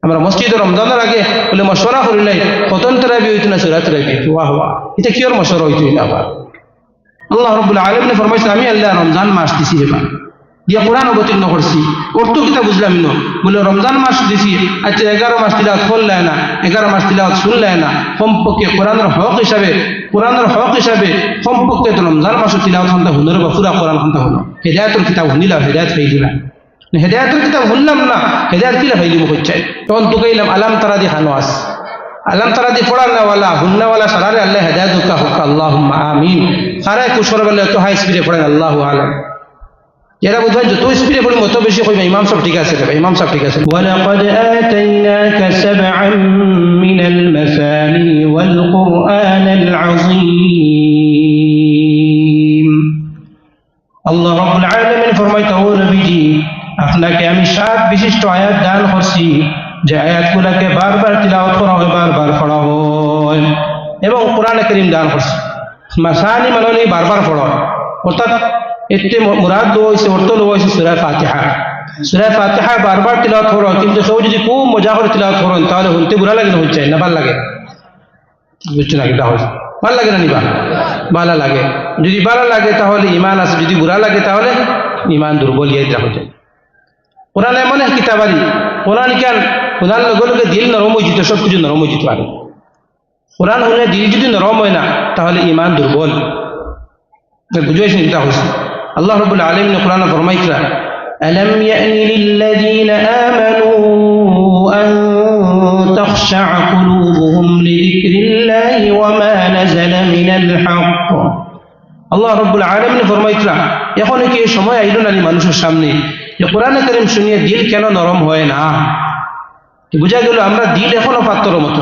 আমরা মসজিদে রমজানের আগে বলে মশওয়ারা করিলাই কতন তারাবি হইতো না সূরা তারাবি ওয়াহ ওয়াহ এটা কি ওর মশওয়ারা হইতো না আবার আল্লাহ রাব্বুল আলামিন ফরমাইছেন আমি আল্লাহ রমজান মাস দিছি এবার দিয়া কোরআন অবতীর্ণ করছি অর্থ কিতা বুঝলাম না বলে রমজান মাস দিছি আচ্ছা 11 মাস তিলাওয়াত করলাই না 11 মাস তিলাওয়াত শুনলাই না কমপক্ষে কোরআনের হক হিসাবে কমপক্ষে তো রমজান মাস তিলাওয়াত হন্তা হুনর বা পুরা কোরআন হন্তা হলো হেদায়েতের কিতাব হুনিলা হেদায়েত হয়ে দিলা হেদায়েতের কিতাব শুনলাম না হেদায়েত কিলা ফাইলি মুখ চাই তখন তো কইলাম আলাম তারা দি খানোয়াস আলাম তারা দি পড়ানোওয়ালা হুন্নাওয়ালা সারারে আল্লাহ হেদায়েত হুক আল্লাহুম্মা আমিন সারায় কুশর বলে তো হাই স্পিডে পড়েন আল্লাহু আলাম এরা বোধহয় যত স্পিডে পড়ি মতো বেশি কইবা ইমাম সাহেব ঠিক আছে ইমাম সাহেব ঠিক আছে ওয়ালাকাদ আতাইনাকা সাবআন মিনাল মাসানি ওয়াল কুরআনাল আযীম আল্লাহ রাব্বুল আলামিন ফরমাইতে ও নবীজি আপনাকে আমি 7 বিশিষ্ট আয়াত দান করছি যে আয়াতগুলোকে বারবার তিলাওয়াত করা হয় বারবার পড়া হয় এবং কোরআনে কারীম দান করছি মাসানি মানে বারবার পড়া অর্থাৎ এতে মুরাদ লো হইছে অর্থ লো হইছে সূরা ফাতিহা বারবার তিলাওয়াত করা কিন্তু কেউ যদি খুব মজা করে তিলাওয়াত করেন তাহলে হইতে বুড়া লাগে না হচ্ছে না ভালো লাগে বুঝছো না এটা হয় ভালো লাগে না নিবা ভালো লাগে যদি ভালো লাগে তাহলে ঈমান আছে যদি বুড়া লাগে তাহলে ঈমান দুর্বল হয়ে যায় কোরআন এমন এক কিতাবারি কোরআন কেন কোরআন লগে দিল নরম হয়ে যেত সব কিছু নরম হয়ে যেতে পারে কোরআন হলে দিল যদি নরম হয় না তাহলে ঈমান দুর্বল বুঝাইছেন এটা হয়েছে আল্লাহ রাব্বুল আলামিন কোরআনে ফরমাইছে আলাম ইয়ানি লিল্লাযীনা আমানু আন তাখশা কুলুবুহুম লিযিকরিল্লাহি ওয়া মা নাযালা মিনাল হক আল্লাহ রাব্বুল আলামিন ফরমাইছে এখন কি সময় আইলো না মানুষের সামনে যে কোরআনে কারীম শুনিয়ে দিল কেন নরম হয় না তো বুঝা গেল আমরা দিল এখনো পাথরের মতো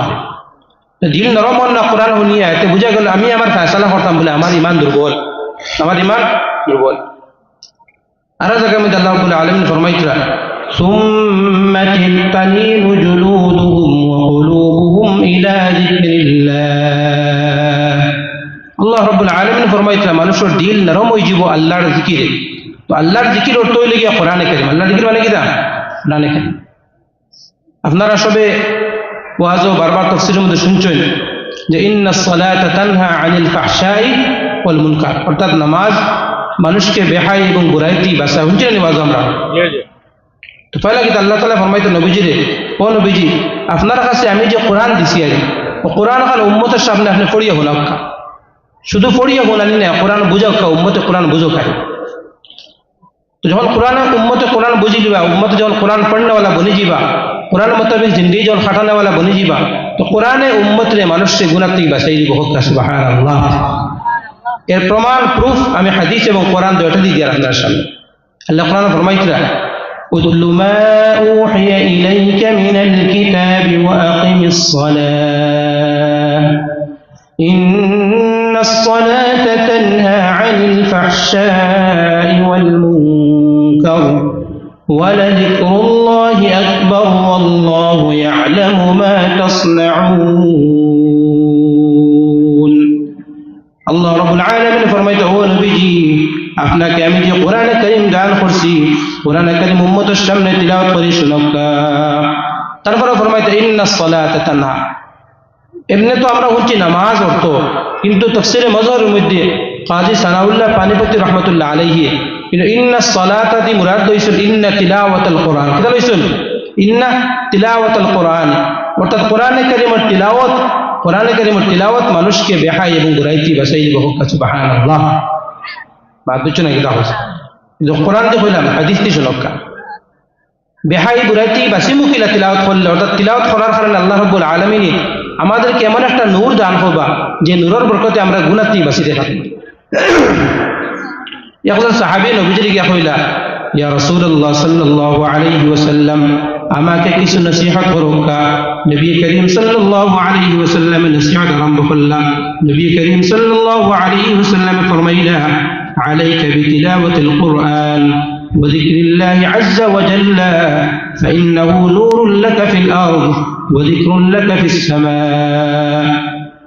দিল নরম হন না কোরআন শুনিয়ে এতে বুঝা গেল আমি আমার ফয়সালা করতাম বলে আমার ঈমান দুর্বল আর জায়গায় মধ্যে আল্লাহ রাব্বুল আলামিন ফরমাইছে সুম্মা তালিনু জুলুদুহুম ওয়া কুলুবুহুম ইলা যিকরিল্লাহ আল্লাহ রাব্বুল আলামিন ফরমাইছে মানুষের দিল নরম হয়ে যাব আল্লাহর জিকিরে তো আল্লাহর জিকির অর্থ হইল গিয়া কোরআনে কারীম আল্লাহর জিকির মানে কি দা কোরআনে কারীম আপনারা সবে ওয়াজ ও বারবার তাফসীরের মধ্যে শুনছেন যে ইন্নাস সালাতা তানহা আনিল ফাহশাই ওয়াল মুনকার অর্থাৎ নামাজ মানুষকে বেহাই এবং বুরাইতি বাঁচায় শুনছেন নামাজ আমরা তো পয়লা কি আল্লাহ তাআলা ফরমাইতো নবীজি রে ও নবীজি আপনার কাছে আমি যে কোরআন দিছি আর ও কোরআন খাল উম্মতের সামনে আপনি পড়িয়ে হলাম শুধু পড়িয়ে হলানি না কোরআন বুঝাও কা উম্মতে কোরআন বুঝো খায় তো যখন কোরআন উম্মতে কোরআন বুঝি দিবা উম্মতে যখন কোরআন পড়নেওয়ালা বনি যাবা কোরআন মোতাবেক জিন্দগি যখন খাটানেওয়ালা বনি যাবা তো কোরআনে উম্মতরে মানুষকে গুনাহ থেকে বাঁচাই দিব হোক সুবহানাল্লাহ এর প্রমাণ প্রুফ আমি হাদিস এবং কোরআন দুটো দিয়ে দিই আপনাদের সামনে আল্লাহ কোরআন ফরমাইছে উতলু মা উহিয়া ইলাইকা মিনাল কিতাবি ওয়া আকিমিস সালাহ ইন্নাস সালাতা তানহা আনিল ফাহশাই ওয়াল মুনকার ولذكر الله أكبر والله يعلم ما تصنعون আল্লাহ রাব্বুল আলামিন ফরমাইতে ও নবীজি আপনাকে আমি যে কোরআনে কারীম দান করছি কোরআনে কারীম উম্মতের সামনে তিলাওয়াত করে শোনাকা তারপরে ফরমাইতে ইন্নাস সালাতা তানহা এমনি তো আমরা বলছি নামাজ অর্থ কিন্তু তাফসীরে মাজহারের মধ্যে কাজী সানাউল্লাহ পানিপতি রাহমাতুল্লাহ আলাইহি কিন্তু ইন্নাস সালাতা দি মুরাদ হইছে ইন্না তিলাওয়াতুল কোরআন কি হইছে ইন্না তিলাওয়াতুল কোরআন অর্থাৎ কোরআনে কারীমের তিলাওয়াত মানুষকে বেহাই এবং বুরাইতি বাঁচাই দিব হোক সুবহানাল্লাহ বাদ দিচ্ছ না এটা হচ্ছে কোরআন দিয়ে কইলাম হাদিস দিয়ে শোনকা বেহাই বুরাইতি বাসিমুকিলা তিলাওয়াত করলে অর্থাৎ তিলাওয়াত করার কারণে আল্লাহ রাব্বুল আলামিন আমাদেরকে এমন একটা নূর দান করবা যে নূরের বরকতে আমরা গুনাহ থেকে বাঁচিতে থাকব একজন সাহাবী নবীজিকে গিয়া কইলা ইয়া রাসূলুল্লাহ সাল্লাল্লাহু আলাইহি ওয়াসাল্লাম আমাকে কিছু নসিহত করুকা নবী করিম সাল্লাল্লাহু আলাইহি ওয়াসাল্লাম নসিহত আরম্ভ করলেন নবী করিম সাল্লাল্লাহু আলাইহি ওয়াসাল্লাম ফরমাইলা আলাইকা বিতিলাওয়াতিল কুরআন وذكر الله عز وجل فإنه نور لك في الأرض وذكر لك في السماء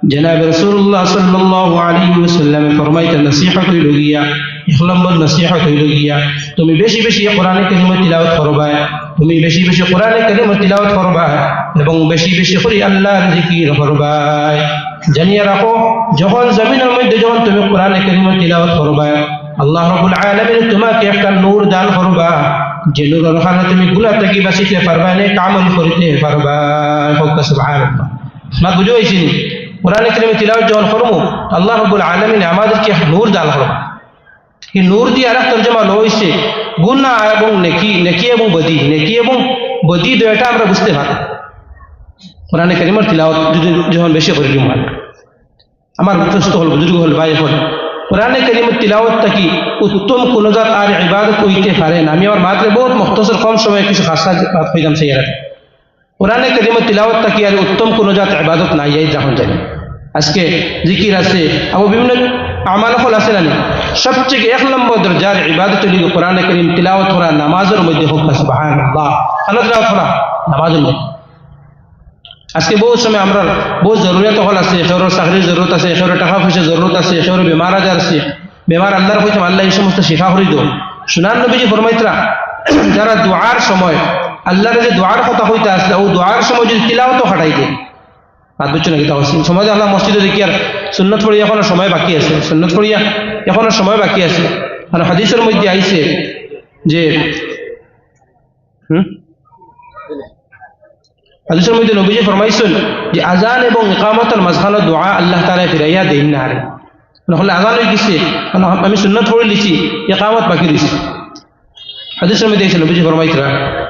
جناب رسول الله صلى الله عليه وسلم فرميت النصيحة إلهية إخلص النصيحة إلهية তুমি বেশি বেশি কোরআনে কারীমের তিলাওয়াত করবা তুমি বেশি বেশি কোরআনে কারীম তিলাওয়াত করবা এবং বেশি বেশি করে আল্লাহর জিকির করবা। জানিয়ে রাখো, যখন জমিনের মধ্যে যখন তুমি কোরআনে কারীম তিলাওয়াত করবা, আল্লাহ রাব্বুল আলামিন তোমাকে একটা নূর দান করবা, যে নূরের কারণে তুমি গুনাহ থেকে বাঁচিতে পারবা, নেক আমল করতে পারবা। সুবহানাল্লাহ। না বুঝো হইছিনি, কোরআনে কারীম তিলাওয়াত যখন করবো আল্লাহ রাব্বুল আলামিন আমাদেরকে নূর দান করবা। এই নূর দিয়ে আরেক তরজমা হইছে গুনাহ এবং নেকি, নেকি এবং বদি, নেকি এবং বদি দুইটা আমরা বুঝতে পারি কোরআনে কারীমের তিলাওয়াত যদি যখন বেশি করে দিই। আমার প্রশ্ন হল, বুজুর্গ হল, ভাই হল, কোরআনে কারীমের তিলাওয়াতটা কি উত্তম কোন জাত আর ইবাদত হইতে পারে না? আমি আমার মাত্রে বহুত মুখতসর কম সময়ে কিছু খাস বাত কইলাম সেই আর কোরআনে কারীমের তিলাওয়াতটা কি আর উত্তম কোন জাত ইবাদত নাই? এই যখন জানি আজকে জিকির আছে, আবার বিভিন্ন আমাল ফল আছে না, সবচেয়ে এক নম্বর দরজার ইবাদত হলো কোরআনে কারীম তিলাওয়াত করা, নামাজের মধ্যে হোক। সুবহানাল্লাহ। আল্লাহ তিলাওয়াত করা নামাজের মধ্যে। আজকে বহু সময় আমরা বহু জরুরিয়াত হল আছে, এখের চাকরির জরুরত আছে, এখের টাকা পয়সার জরুরত আছে, এখের বেমার আজার আছে, বেমার আল্লাহর কইতে আল্লাহ এই সমস্ত শিফা করে দাও। সুনান নবীজি ফরমাইতরা, যারা দুআর সময় আল্লাহর যে দুআর কথা হইতে আসলে ও দুআর সময় যদি তিলাওয়াতও খাটাই দেয়, বাদ বুঝছো নাকি? তাও সমাজে আল্লাহ মসজিদে দেখি আর সুন্নত পড়িয়া এখনো সময় বাকি আছে, সুন্নত পড়িয়া এখনো সময় বাকি আছে। আর হাদিসের মধ্যে আইছে যে হাদিসের মধ্যে নবীজি ফরমাইছেন যে আজান এবং ইকামতের মাঝখানে দোয়া আল্লাহ তাআলা ফিরাইয়া দেন না। আরে নহলে আজান হয়ে গেছে, আমি সুন্নত পড়ে লিছি, ইকামত বাকি রয়েছে। হাদিসের মধ্যে এসে নবীজি ফরমাইতরা,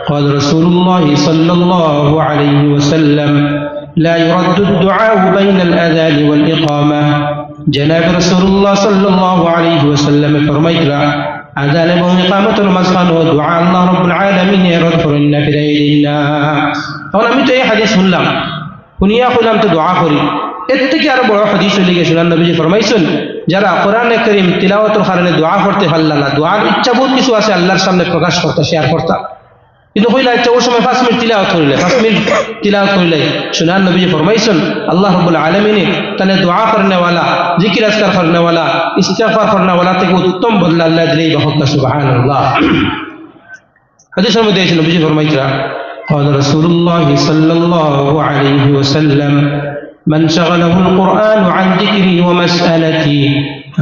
قال رسول الله صلى الله عليه وسلم لا يرد الدعاء بين الأذان والإقامة। جناب رسول الله صلى الله عليه وسلم ফরমাইতরা, আযান এবং ইকামতের মাঝখানে দোয়া আল্লাহ রাব্বুল আলামিন রদ করেন না, ফিরাই দেন না। তখন আমি তো এই হাদিস শুনলাম, শুনিয়া কইলাম তো দোয়া করি। এর থেকে আরো বড় হাদিস হয়ে গেছে, নবীজি ফরমাইছেন যারা কোরআনে কারীম তিলাওয়াতের কারণে দোয়া করতে পারলা না, দোয়ার ইচ্ছা বহুত কিছু আছে আল্লাহর সামনে প্রকাশ করতে, শেয়ার করতে, কিন্তু কইলা ইচ্ছা ওই সময় 5 মিনিট তিলাওয়াত করিলে, 5 মিনিট তিলাওয়াত করিলে সুনান নবীজি ফরমাইছেন আল্লাহ রাব্বুল আলামিন তাহলে দোয়া করনে ওয়ালা, জিকির আজকার করনে ওয়ালা, ইস্তিগফার করনে ওয়ালা থেকে উত্তম বদলা আল্লাহ দিলেই বহুত। সুবহানাল্লাহ। হাদিসের মধ্যে এসে নবীজি ফরমাইতরা, قال رسول الله صلى الله عليه وسلم من شغله القرآن عن ذكري ومسألتي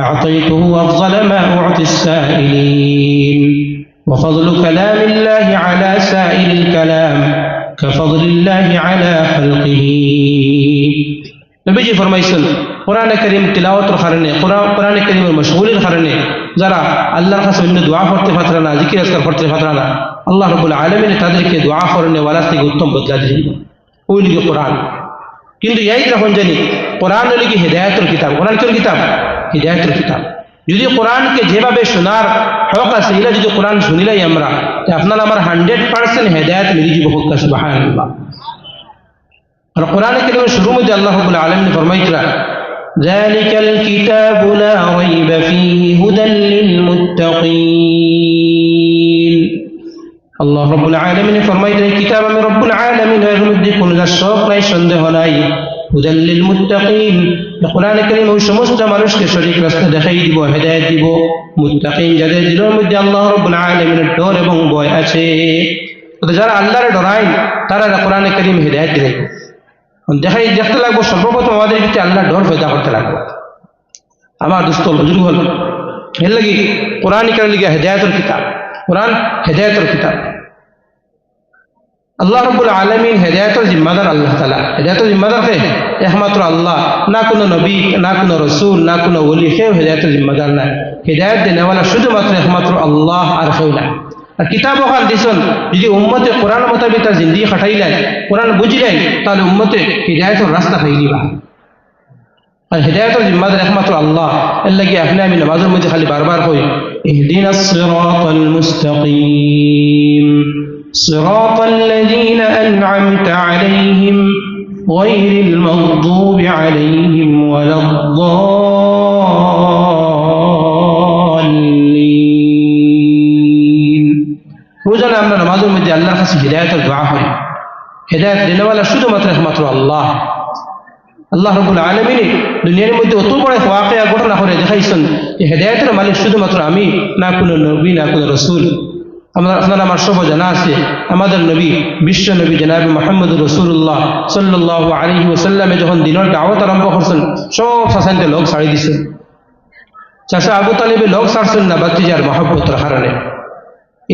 أعطيته أفضل ما أعطي السائلين وفضل كلام الله على سائر الكلام كفضل الله على خلقه। নবীজি ফরমাইছেন কোরআনে কারীম তিলাওয়াতের কারণে, কোরআনে কারীমের মশগুলের কারণে যারা আল্লাহর কাছে অন্য দোয়া করতে পারে না, জিকির আজকার করতে পারে না, আল্লাহ রাব্বুল আলামিন তাদেরকে দোয়া করনে ওয়ালা থেকে উত্তম বদলা দিবেন। ওই লিগে কোরআন। কিন্তু এই যখন জানি কোরআন হলো কি হিদায়াতের কিতাব, কোরআন কি কিতাব? হিদায়াতের কিতাব। যদি কোরআনকে যেভাবে শোনার হক আছে, এগুলা যদি কোরআন শুনিলাই আমরা, আপনার আমার 100% হিদায়াত মিলে যাব। সুবহানাল্লাহ। আর কোরআনে কারীমের শুরুর মধ্যে আল্লাহ রাব্বুল আলামিন ফরমাইতরা, যালিকাল কিতাবু লা রাইবা ফীহি হুদাল লিল মুত্তাকিন। আল্লাহ রাব্বুল আলামিন ফরমাইতরা, এই কিতাব আমি রব্বুল আলামিন, এর মধ্যে কোনো শক নাই, সন্দেহ নাই। হুদাল লিল মুত্তাকিন, কোরআনে কারীম ওই সমস্ত মানুষকে সঠিক রাস্তা দেখাই দিব, হেদায়েত দিব। মুত্তাকিন, যাদের দিলের মধ্যে আল্লাহ রাব্বুল আলামিনের ডর এবং ভয় আছে। যারা আল্লাহরে ডরায় তারা কোরআনে কারীম হেদায়েত দিবে। দেখতে লাগবো সর্বপ্রথম আমাদের ভিতরে আল্লাহ ডর পয়দা করতে লাগবে। আমার দোস্ত বুজুর্গ হল, এর লাগি কোরআন কারীম লিখা হেদায়েতের কিতাব, কোরআন হেদায়েতের কিতাব। আল্লাহ রাব্বুল আলামিন হেদায়েতের জিম্মাদার আল্লাহ তাআলা। হেদায়েতের জিম্মাদার কে? একমাত্র আল্লাহ, না কোনো নবী, না কোনো রাসূল, না কোনো ওলি, কেউ হেদায়েতের জিম্মাদার নাই। হেদায়েত দেনেওয়ালা শুধুমাত্র একমাত্র আল্লাহ, আর কেউ নাই। আর কিতাব ওখান দিছেন, যদি উম্মতে কোরআন মোতাবেক তার জিন্দেগি খাটাইলেন, কোরআন বুঝলেন, তাহলে উম্মতে হিদায়াতের রাস্তা পাইলিবা। আর হিদায়াতের জিম্মাদার একমাত্র আল্লাহ। এর লাগি আপনি আমি নামাজের মধ্যে খালি বারবার কই, ইহদিনাস সিরাতাল মুস্তাকিম সিরাতাল লাযীনা আন'আমতা আলাইহিম গায়রিল মাগদুবি আলাইহিম ওয়ালাদ-দাল্লিন। রোজানা আমরা নামাজের মধ্যে আল্লাহর কাছে হিদায়াতের দোয়া হয়। হেদায়েত দেনেওয়ালা শুধুমাত্র একমাত্র আল্লাহ। আল্লাহ রাব্বুল আলামিন দুনিয়ার মধ্যে অত বড় ওয়াকিয়া ঘটনা করে দেখাইছেন যে হেদায়েতের মালিক শুধুমাত্র আমি, না কোনো নবী, না কোনো রাসূল। আপনারা আমার সব জানা আছে আমাদের নবী বিশ্ব নবী জনাব মুহাম্মদ রাসূলুল্লাহ সাল্লাল্লাহু আলাইহি ওয়াসাল্লামে যখন দিনের দাওয়াত আরম্ভ করছেন সব শাসানতে লোক ছাড়ি দিছেন। চাচা আবু তালিবে লোক ছাড়ছেন না বাতিজার মহব্বতের কারণে।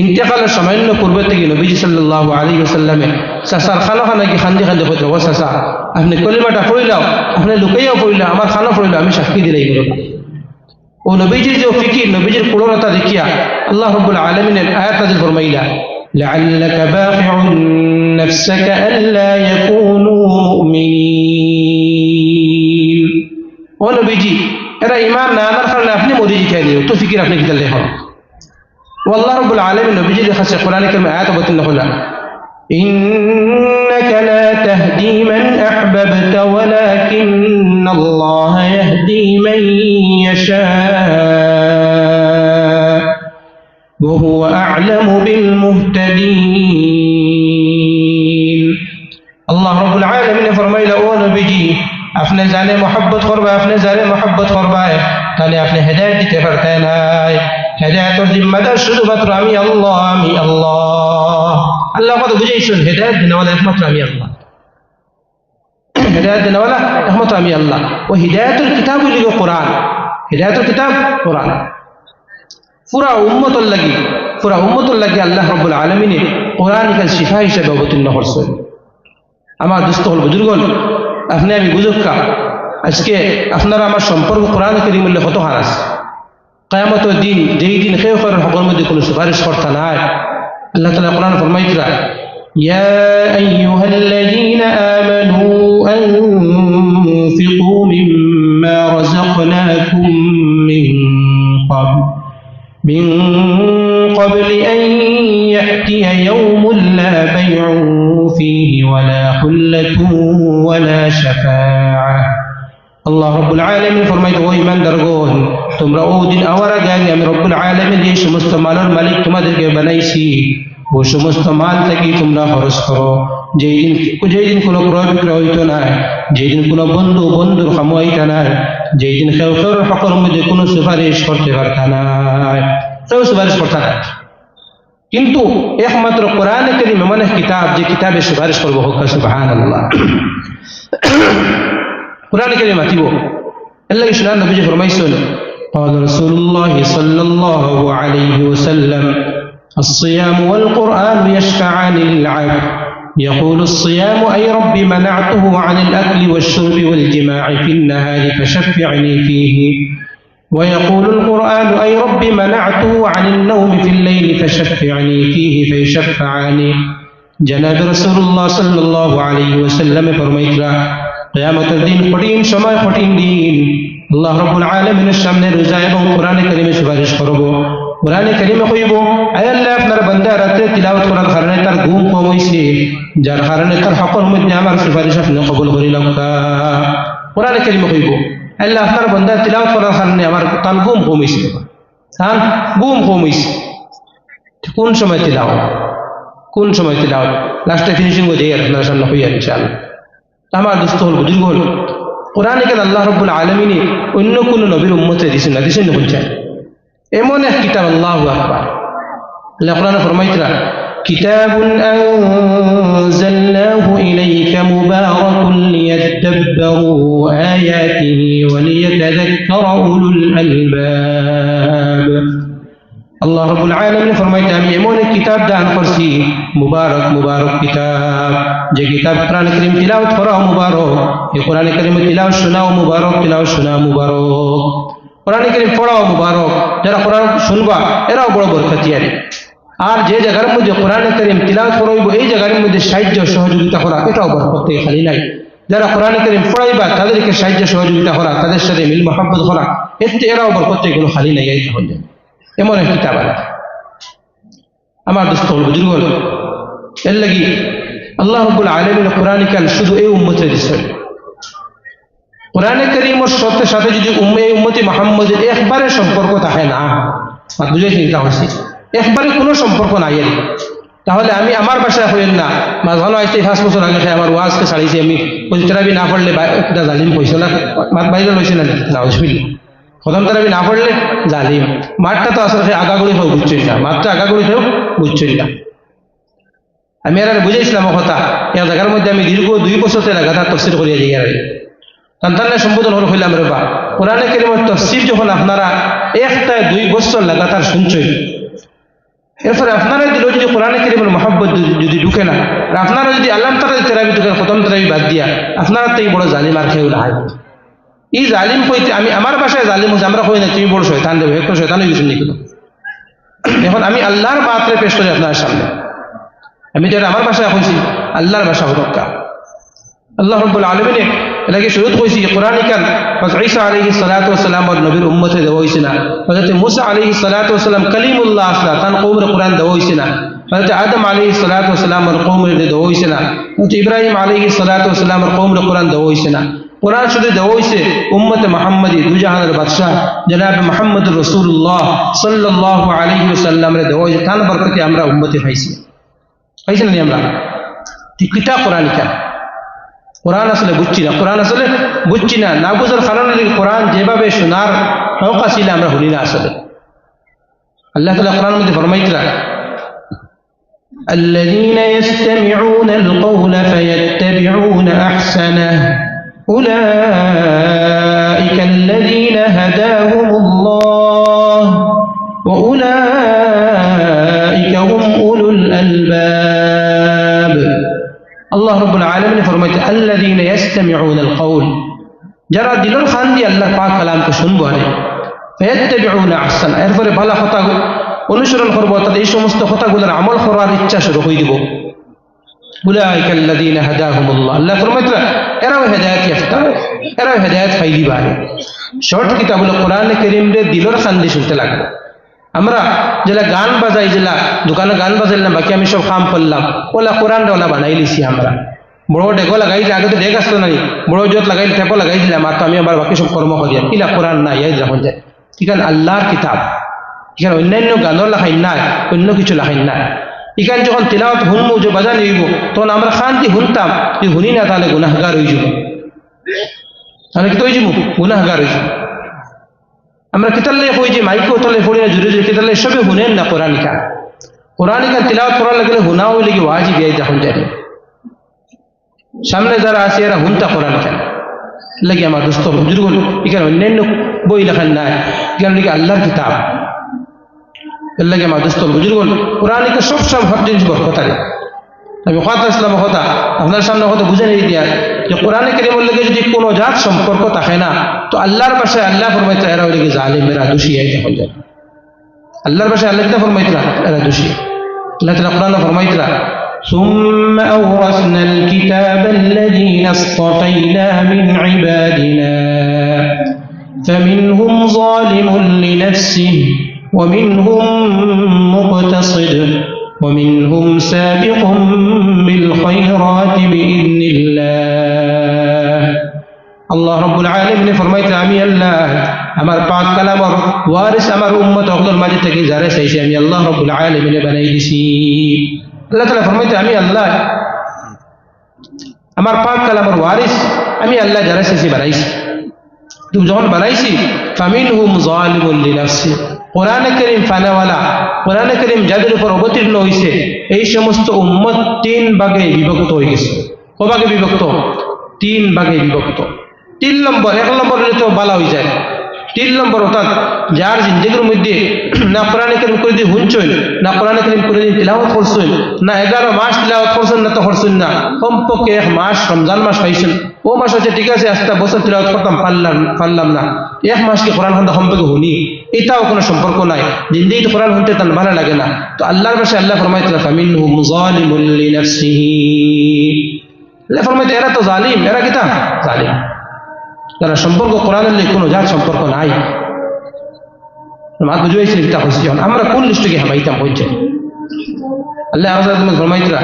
ইন্তেকালের সামান্য পূর্বে থেকে নবীজি সাল্লাল্লাহু আলাইহি ওয়াসাল্লামে চাচার খানো খানা কি খান্দি খান্দি হইতে ও চাচা আপনি কলিমাটা পড়িলাও, আপনি লুকাইয়াও পড়িলাম, আমার খানো পড়িলাম, আমি সাক্ষী দিলাই গেল। ও নবীজির যে ফিকির, নবীজির পূর্ণতা দেখিয়া আল্লাহ রাব্বুল আলামিনের আয়াত নাযিল ফরমাইলা লাআল্লাকা বাখিউন নাফসাকা আল্লা ইয়াকুনু মুমিনিন। ও নবীজি এরা ঈমান না আনার কারণে আপনি মরে জিখাই দিও, তো ফিকির আপনি কি তাহলে হন। ও আল্লাহ রাব্বুল আলামিন নবীজির কাছে কোরআনে কারিমে আয়াত অবতীর্ণ হলো ইন্নাকা লা তাহদি মান আহবাবতা ওয়ালাকিন্নাল্লাহা ইয়াহদি মান ইয়াশা ওয়া হুয়া আ'লামু বিল মুহতাদিন। আল্লাহ রাব্বুল আলামিন ফরমাইলা ও নবীজি আপনি জানে মোহাব্বত করবা, আপনি জানে মোহাব্বত করবা তাহলে আপনি হেদায়েত দিতে পারতেন না। হেদায়েতের জিম্মাদার শুধুমাত্র আমি আল্লাহ, আমি আল্লাহ। আল্লাহ কথা বুঝেছেন, হেদায়েত দিনওয়ালা একমাত্র আমি আল্লাহ, হেদায়েত দিনওয়ালা একমাত্র আমি আল্লাহ। ও হিদায়াতুল কিতাব লিখো কোরআন, হিদায়াতুল কিতাব কোরআন। পুরা উম্মতুল লাগি আল্লাহ রাব্বুল আলামিন কোরআন কে শিফা হিসেবে অবতীর্ণ করছেন। আমার দোস্ত হল বুজুর্গ, আপনি আমি বুজুর্গা, আজকে আপনারা আমার সম্পর্ক কোরআন কারীমের মধ্যে কত হার আছে। কিয়ামতের দিন যেই দিন কেউ কারোর হকের মধ্যে কোনো সুপারিশ করতে নাই, আল্লাহ তাআলা কোরআন ফরমাইতরা ইয়া আইয়ুহাল্লাযীনা আমানু আনফিকু মিম্মা রাযাকনাকুম من قبل أن يأتي يوم لا بيع فيه ولا خلة ولا شفاعة। আল্লাহ রাব্বুল আলামিন ফরমাইতো ও ঈমানদারগণ তোমরা ও দিন আওয়ার আগে আমি রব্বুল আলামিন যে সমস্ত মালের মালিক তোমাদেরকে বানাইছি ও সমস্ত মাল থেকে তোমরা খরচ করো। যেই দিন কোনো ক্রয় বিক্রয় হইতো না, যেই দিন কোনো বন্ধুর কাম হইতো না, যেই দিন কেউ হকের মধ্যে কোনো সুপারিশ করতে পারত না, কেউ সুপারিশ করতে না। কিন্তু একমাত্র কোরআনে কারীম এমন এক কিতাব যে কিতাবে সুপারিশ করবো। হোক সুবহানাল্লাহ। কোরআনে কারীম আতিব আল্লাহ শুনান নবীজি ফরমাইছেন قال رسول الله صلى الله عليه وسلم الصيام والقرآن يشفعان للعبد يقول الصيام أي رب منعته عن الأكل والشرب والجماع في النهار فشفعني فيه ويقول القرآن أي رب منعته عن النوم في الليل فشفعني فيه فيشفعاني। جناب رسول الله صلى الله عليه وسلم فرميتلا কিয়ামতের দিন কঠিন সময়, কঠিন দিন আল্লাহ রাব্বুল আলামিনের সামনে রোজা এবং কোরআনে কারীমে সুপারিশ করব। কোরআনে কারীমে কইব আয় আল্লাহ আপনার বান্দা রাতে তিলাওয়াত করার কারণে তার ঘুম কম হইছে, যার কারণে তার হকের মধ্যে আমার সুপারিশ আপনি কবুল করিলাম। কোরআনে কারীমে কইব আল্লাহ আপনার বান্দা তিলাওয়াত করার কারণে আমার তার ঘুম কম হইছে, তার ঘুম কম হইছে। কোন সময় তিলাওয়াত, কোন সময় তিলাওয়াত লাস্টে ফিনিশিং হয়ে যায় আপনার সামনে হইয়া ইনশাআল্লাহ। আমার দোস্ত হল বুজুর্গ হল কোরআনে কারীম আল্লাহ রাব্বুল আলামিন অন্য কোন নবীর উম্মতে দিছেন না, দিছেন না। এমন এক কিতাব, আল্লাহু আকবার। আল্লাহ কোরআনে ফরমাইতরা কিতাবুন আনজালনাহু ইলাইকা মুবারাকুন লিয়াদাব্বারু আয়াতিহি ওয়া লিয়াতাযাক্কারা উলুল আলবাব। আল্লাহ রাব্বুল আলামিন ফরমাইতে আমি এমন এক কিতাব দান করছি, মুবারক কিতাব, যে কিতাব কোরআন কারীম তিলাওয়াত করাও মুবারক, এই কোরআন কারীম তিলাওয়াত শোনাও মুবারক, তিলাওয়াত শোনা মুবারক, কোরআন কারীম পড়াও মুবারক, যারা কোরআন শুনবা এরাও বড় বরকতিয়ারি। আর যে জায়গার মধ্যে কোরআন কারীম তিলাওয়াত করাইব এই জায়গার মধ্যে সাহায্য সহযোগিতা করা এটাও বরকত, খালি নাই। যারা কোরআন কারীম পড়াইবা তাদেরকে সাহায্য সহযোগিতা করা, তাদের সাথে মিল মহব্বত করা, এতে এরাও বরকত, এগুলো খালি নাই। এই তাহলে এমন এক কিতাব আমার দোস্ত হল বুজুর্গ হল এর লাগি আল্লাহ রাব্বুল আলামিন কোরআন কারীম শুধু এই উম্মতে দিয়েছেন। কোরআন কারীমের সাথে যদি এই উম্মতি মুহাম্মদের একবারে সম্পর্ক থাকে না, বুঝেছি এটা হচ্ছে একবারে কোনো সম্পর্ক নাই, তাহলে আমি আমার বাসায় হইল না মাঝখানে আসতে 5 বছর আগে আমার ওয়াজকে ছাড়িয়েছি, আমি তেরাবি না পড়লে জালিম কইছিল না, বাইরে লইছে না, খতম তারাবি না পড়লে জালিম। মাঠটা তো আসলে আগাগুড়ি হোক বুঝছেন না, মাঠটা আগাগুড়ি হোক বুঝছেন না। আমি আর বুঝাইছিলাম কথা, এক জায়গার মধ্যে আমি দীর্ঘ 2 বছর লাগাতার তফসির করিয়া যাই আর সন্তানের সম্বোধন হল হইলাম রে বা কোরআনে কারীমের তফসির যখন আপনারা 1-2 বছর লাগাতার শুনছেন, এরপরে আপনারা যদি কোরআনে কারীমের মহব্বত যদি ঢুকে না, আর আপনারা যদি আল্লাহ তাআলা তেরাবি ঢুকে খতম তেরাবি বাদ দিয়া, আপনারা তো এই বড় জালিম আর কেউ নাই। এই জালিম কইতে আমি আমার ভাষায় জালিম হচ্ছে, আমরা কই না তুমি বড় শয়তান দেবে, একটা শয়তান হয়ে গেছেন নাকি। এখন আমি আল্লাহর বাতরে পেশ করি আপনার সামনে, আমি যেটা আমার ভাষায় কইছি আল্লাহর ভাষা হদক্কা। আল্লাহ রাব্বুল আলামিন এলাকে শুরুত কইছি কোরআন কান হযরত ঈসা আলাইহিস সালাতু ওয়াস সালাম আর নবীর উম্মতে দেওয়া হইছে না, হযরত মুসা আলাইহিস সালাতু ওয়াস সালাম কালিমুল্লাহ আসলা তান কওমের কোরআন দেওয়া হইছে না, হযরত আদম আলাইহিস সালাতু ওয়াস সালাম আর কওমের দেওয়া হইছে না, হযরত ইব্রাহিম আলাইহিস সালাতু ওয়াস সালাম আর কওমের কোরআন দেওয়া হইছে না। কোরআন শুধু দেওয়া হইছে উম্মতে মুহাম্মদী দুজাহানের বাদশা জনাব মুহাম্মদুর রাসূলুল্লাহ সাল্লাল্লাহু আলাইহি ওয়াসাল্লামের দেওয়া হইছে, তার বরকতে আমরা উম্মতি পাইছি। পাইছি না আমরা ঠিক কিতাব কোরআন কান। কোরআন আসলে বুঝছি না, কোরআন আসলে বুঝছি না, না বুঝার কারণে কোরআন যেভাবে শোনার নৌকা ছিল আমরা শুনি না আসলে। আল্লাহ তাআলা কোরআনের মধ্যে ফরমাইতরা الذين يستمعون القول فيتبعون احسنه اولئك الذين هداهم الله واولئك هم اولو الالباب। আল্লাহ রাব্বুল আলামিন ফরমাইতে আল্লাযীনা ইস্তামিউনাল কওল, যারা দিলের খান দিয়ে আল্লাহর পাক কালামকে শুনবো আরে ফায়াত্তাবিউনা আহসানা, এরপরে ভালো কথা অনুসরণ করবো, তাদের এই সমস্ত কথাগুলোর আমল করার ইচ্ছা শুরু হয়ে দিব। উলাইকা আল্লাযীনা হাদাহুমুল্লাহ, আল্লাহ ফরমাইতে এরাও হেদায়েত ইয়াফতা, এরাও হেদায়েত পাই দিবা। শর্ট কিতাবুল কোরআনে কারীম রে দিলের খান দিয়ে শুনতে লাগবে। আমরা যেটা গান বাজাই, যেটা দোকানে গান বাজাইলাম, বাকি আমি সব কাম করলাম, ওলা কোরআন ওলা বানাই লিছি আমরা। বড় ডেগো লাগাই দিলে, আগে তো ডেক আসতো না, বড় জোত লাগাই টেপো লাগাই দিলাম, আর তো আমি আবার বাকি সব কর্ম করি কিলা কোরআন না ইয়াই যখন যায়। এখানে আল্লাহর কিতাব, এখানে অন্যান্য গানের লেখাই নাই, অন্য কিছু লেখাই নাই। এখানে যখন তিলাওয়াত শুনবো যে বাজান হইব, তখন আমরা শান্তি শুনতাম, যদি শুনি না তাহলে গুনাহগার হয়ে যাব, তাহলে কি তো হয়ে যাব গুনাহগার হয়ে যাব। আমরা কিতালে কই যে মাইকো তলে পড়ি না, জুড়ে জুড়ে কিতালে সবে শুনেন না কোরআন কান। কোরআন কান তিলাওয়াত করার লাগলে হুনাও লাগি ওয়াজিব এই যখন যায়। সামনে যারা আছে এরা হুনতা কোরআন কান লাগি আমার দোস্ত বুজুর্গ, এখানে অন্যান্য বই লেখান নাই, এখানে লাগি আল্লাহর কিতাব, এর লাগে আমার দোস্ত বুজুর্গ কোরআন সব সব হক জিনিস বরকত আছে। আমি কথা ইসলাম কথা আপনার সামনে কথা বুঝে নিয়ে দিয়া যে কোরআনে কারীমের লগে যদি কোনো জাত সম্পর্ক থাকে না, তো আল্লাহর ভাষায় আল্লাহ ফরমাইতে এরা ওইদিকে জালিম, এরা দোষী আইতে হয়ে যায়। আল্লাহর ভাষায় আল্লাহ কিনা ফরমাইতরা এরা দোষী। আল্লাহ তাআলা কোরআনে ফরমাইতরা ثم أورثنا الكتاب الذين اصطفينا من عبادنا فمنهم ظالم لنفسه ومنهم مقتصد ومنهم سابق بالخيرات بإذن الله। আল্লাহ রাব্বুল আলামিন ফরমাইতে আমি আল্লাহ আমার পাক কালামের ওয়ারিস আমার উম্মত অগলর মাঝে থেকে যারা চাইছে আমি আল্লাহ রাব্বুল আলামিন বানাই দিছি। আল্লাহ তাআলা ফরমাইতে আমি আল্লাহ আমার পাক কালামের ওয়ারিস আমি আল্লাহ যারা চাইছি বানাইছি। তো যখন বানাইছি ফামিনহুম যালিমুন লিনাফসি, কোরআনে কারীম ফানাওয়ালা, কোরআনে কারীম যাদের উপর অবতীর্ণ হয়েছে এই সমস্ত উম্মত 3 ভাগে বিভক্ত হয়ে গেছে। ক ভাগে বিভক্ত? 3 ভাগে বিভক্ত। 3 নম্বর, 1 নম্বর হলে তো বালা হয়ে যায়। 3 নম্বর অর্থাৎ যার জিন্দগির মধ্যে না কোরআনে কারীম করে দিয়ে শুনছেন, না কোরআনে কারীম করে দিয়ে তিলাওয়াত করছেন, না 11 মাস তিলাওয়াত করছেন, না তো করছেন না, কমপক্ষে 1 মাস রমজান মাস পাইছেন, ও মাস হচ্ছে ঠিক আছে আস্তে বছর তিলাওয়াত করতাম পারলাম না, 1 মাস কি কোরআন শুনতে সম্পর্কে শুনি, এটাও কোনো সম্পর্ক নাই। জিন্দগিতে কোরআন শুনতে তার ভালো লাগে না। তো আল্লাহর ভাষায় আল্লাহ ফরমাইতে ফামিনহুম যালিমুন লিনাফসিহি, আল্লাহ ফরমাইতে এরা তো জালিম, এরা কিতা জালিম, তারা সম্পর্ক কোরআনের লগে কোনো জাত সম্পর্ক নাই। মাত বুঝাইছিল কিতা হইছে, আমরা কোন লিস্টকে হামাইতাম হইছে। আল্লাহ আযাদ ফরমাইতরা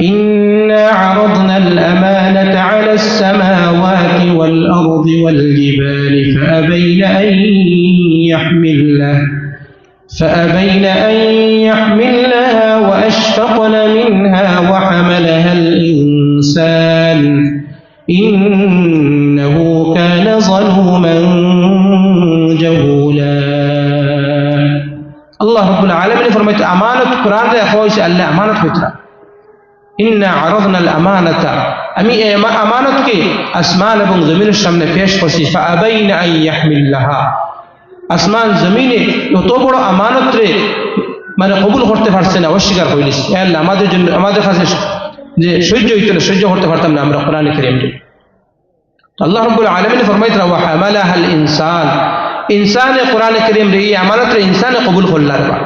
ইন্না আরাদনা আল আমানাতা আলা as-samawati wal ardi wal jibali فأبين أن يحملنها وأشفقن منها وحملها الإنسان إنه كان ظلوما جهولا। রাব্বুল আলামিন ফরমাইতে আমানত কোরআন রে হইছে আল্লাহ আমানত হইতরা ইন্না আরাদনা আল আমানাতা আমি এই আমানতকে আসমান এবং জমিনের সামনে পেশ করছি ফাআবাইনা আন ইয়াহমিলাহা আসমান জমিনে এত বড় আমানত রে মানে কবুল করতে পারছে না অস্বীকার করেছে আল্লাহ আমাদের জন্য আমাদের কাছে যে সহ্য হইতো না সহ্য করতে পারতাম না আমরা কোরআনে কারীম আল্লাহ রাব্বুল আলামিন ফরমাইতরা ওয়া হামালাহাল ইনসান ইনসানে কোরআনে কারীম রে এই আমানত রে ইনসানে কবুল করলার বা